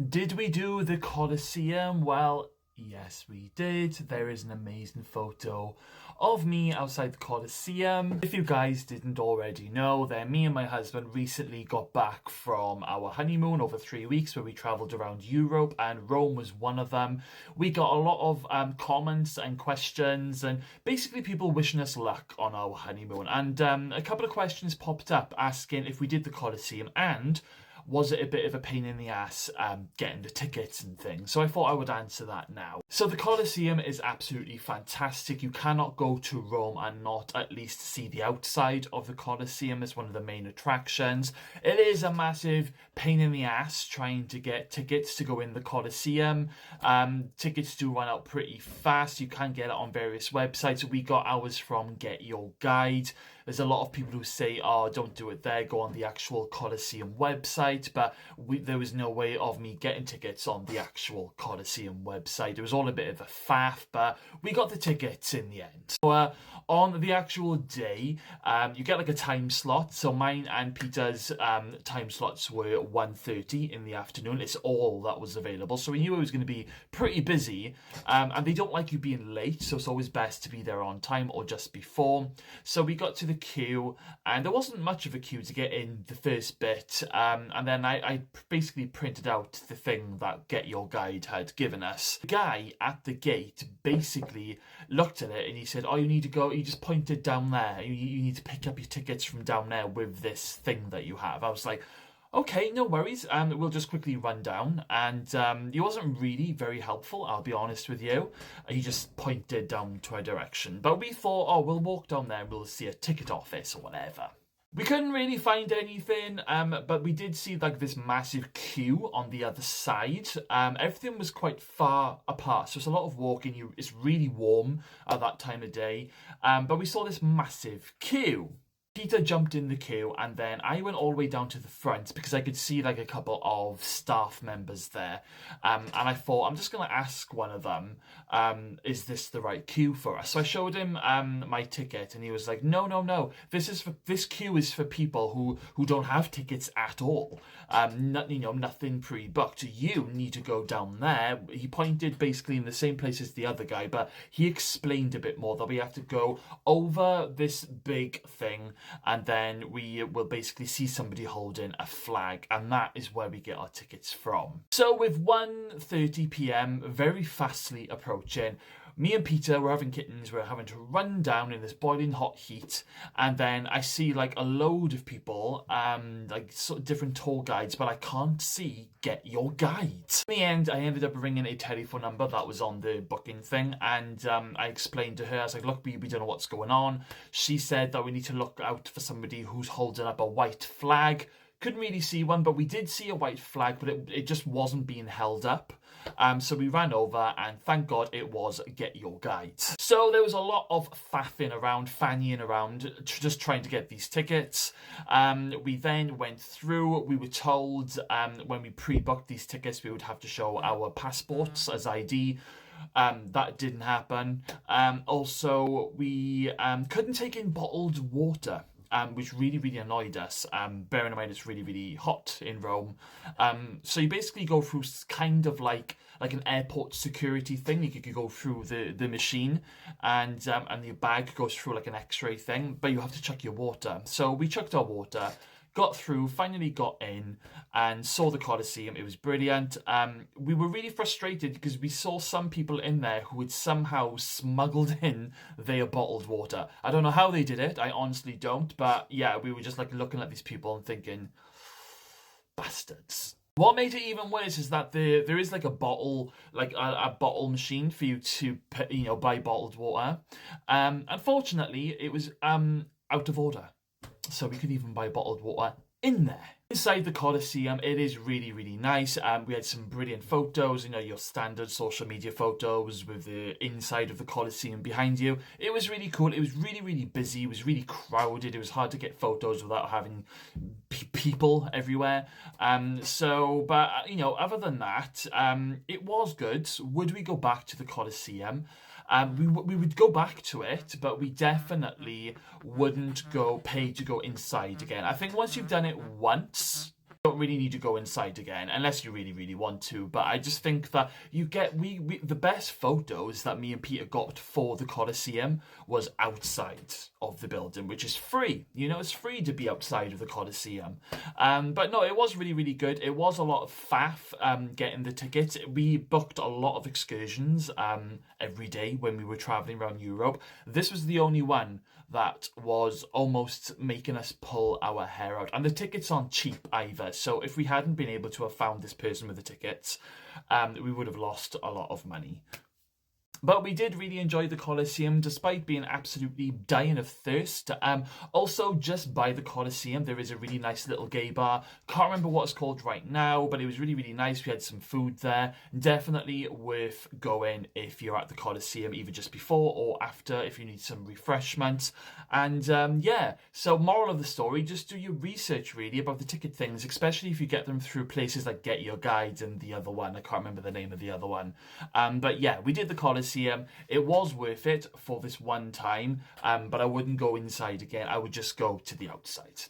Did we do the Colosseum? Well, yes, we did. There is an amazing photo of me outside the Colosseum. If you guys didn't already know, then me and my husband recently got back from our honeymoon over 3 weeks where we travelled around Europe, and Rome was one of them. We got a lot of comments and questions, and basically people wishing us luck on our honeymoon. And a couple of questions popped up asking if we did the Colosseum and was it a bit of a pain in the ass getting the tickets and things? So I thought I would answer that now. So the Colosseum is absolutely fantastic. You cannot go to Rome and not at least see the outside of the Colosseum as one of the main attractions. It is a massive pain in the ass trying to get tickets to go in the Colosseum. Tickets do run out pretty fast. You can get it on various websites. We got ours from Get Your Guide. There's a lot of people who say, oh, don't do it there, go on the actual Colosseum website, but there was no way of me getting tickets on the actual Colosseum website. It was all a bit of a faff, but we got the tickets in the end. So on the actual day, you get like a time slot. So mine and Peter's time slots were 1:30 in the afternoon. It's all that was available. So we knew it was going to be pretty busy, and they don't like you being late, so it's always best to be there on time or just before. So we got to the queue, and there wasn't much of a queue to get in the first bit, and then I basically printed out the thing that Get Your Guide had given us. The guy at the gate basically looked at it and he said, oh, you need to go, you just pointed down there, you need to pick up your tickets from down there with this thing that you have. I was like, okay, no worries, we'll just quickly run down. And he wasn't really very helpful, I'll be honest with you. He just pointed down to a direction. But we thought, oh, we'll walk down there and we'll see a ticket office or whatever. We couldn't really find anything, but we did see like this massive queue on the other side. Everything was quite far apart, so it's a lot of walking. It's really warm at that time of day, but we saw this massive queue. Peter jumped in the queue, and then I went all the way down to the front because I could see like a couple of staff members there. And I thought, I'm just going to ask one of them, is this the right queue for us? So I showed him my ticket, and he was like, no. This queue is for people who don't have tickets at all. Nothing pre-booked. You need to go down there. He pointed basically in the same place as the other guy, but he explained a bit more that we have to go over this big thing, and then we will basically see somebody holding a flag, and that is where we get our tickets from. So with 1:30 p.m. very fastly approaching, me and Peter were having kittens. We're having to run down in this boiling hot heat, and then I see like a load of people, like sort of different tour guides, but I can't see Get Your Guide. In the end, I ended up ringing a telephone number that was on the booking thing, and I explained to her, I was like, look, we don't know what's going on. She said that we need to look out for somebody who's holding up a white flag. Couldn't really see one, but we did see a white flag, but it just wasn't being held up. So we ran over, and thank God it was Get Your Guide. So there was a lot of fannying around, just trying to get these tickets. We then went through. We were told when we pre-booked these tickets, we would have to show our passports as ID. That didn't happen. Also, we couldn't take in bottled water, which really, really annoyed us. Bearing in mind it's really, really hot in Rome. So you basically go through kind of like an airport security thing. You could go through the machine, and your bag goes through like an X-ray thing, but you have to chuck your water. So we chucked our water, got through, finally got in, and saw the Colosseum. It was brilliant. We were really frustrated because we saw some people in there who had somehow smuggled in their bottled water. I don't know how they did it. I honestly don't. But yeah, we were just like looking at these people and thinking, bastards. What made it even worse is that there is like a bottle, like a bottle machine for you to buy bottled water. Unfortunately, it was out of order. So we could even buy bottled water in there. Inside the Colosseum, it is really, really nice. We had some brilliant photos, your standard social media photos with the inside of the Colosseum behind you. It was really cool. It was really, really busy. It was really crowded. It was hard to get photos without having people everywhere. But other than that, it was good. Would we go back to the Colosseum? We would go back to it, but we definitely wouldn't pay to go inside again. I think once you've done it once, Don't really need to go inside again unless you really, really want to. But I just think that you get the best photos that me and Peter got for the Colosseum was outside of the building, which is free. You know, it's free to be outside of the Colosseum. But no, it was really, really good. It was a lot of faff getting the tickets. We booked a lot of excursions every day when we were traveling around Europe. This was the only one that was almost making us pull our hair out. And the tickets aren't cheap either. So if we hadn't been able to have found this person with the tickets, we would have lost a lot of money. But we did really enjoy the Colosseum, despite being absolutely dying of thirst. Also, just by the Colosseum, there is a really nice little gay bar. Can't remember what it's called right now, but it was really, really nice. We had some food there. Definitely worth going if you're at the Colosseum, either just before or after, if you need some refreshments. And yeah, so moral of the story, just do your research, really, about the ticket things, especially if you get them through places like Get Your Guide and the other one. I can't remember the name of the other one. But yeah, we did the Colosseum. It was worth it for this one time, but I wouldn't go inside again. I would just go to the outside.